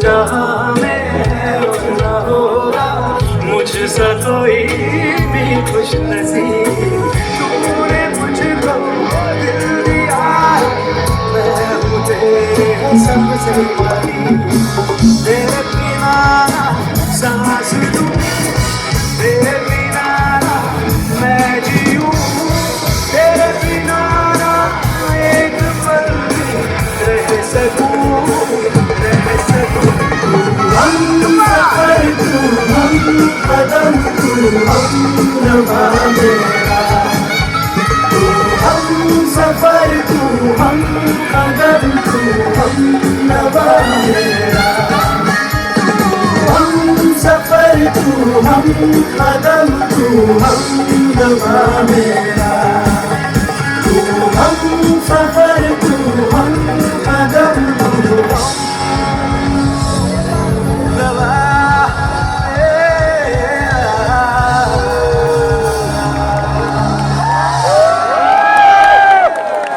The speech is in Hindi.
जहाँ में ना होगा मुझसा कोई भी खुश नसीब। तूने मुझको दिल दिया, मैं हूँ तेरे सबसे करीब। तेरे बिना सांस लूं, तेरे बिना मैं जीऊं, तेरे बिना एक पल भी रह सकूं, रह सकूं। हम सफर तू, हम कदम तू, हम नवा मेरा। तू हम सफर तू, हम कदम तू, हम नवा मेरा। हम सफर तू, हम कदम तू, हम नवा मेरा। तू हम सफर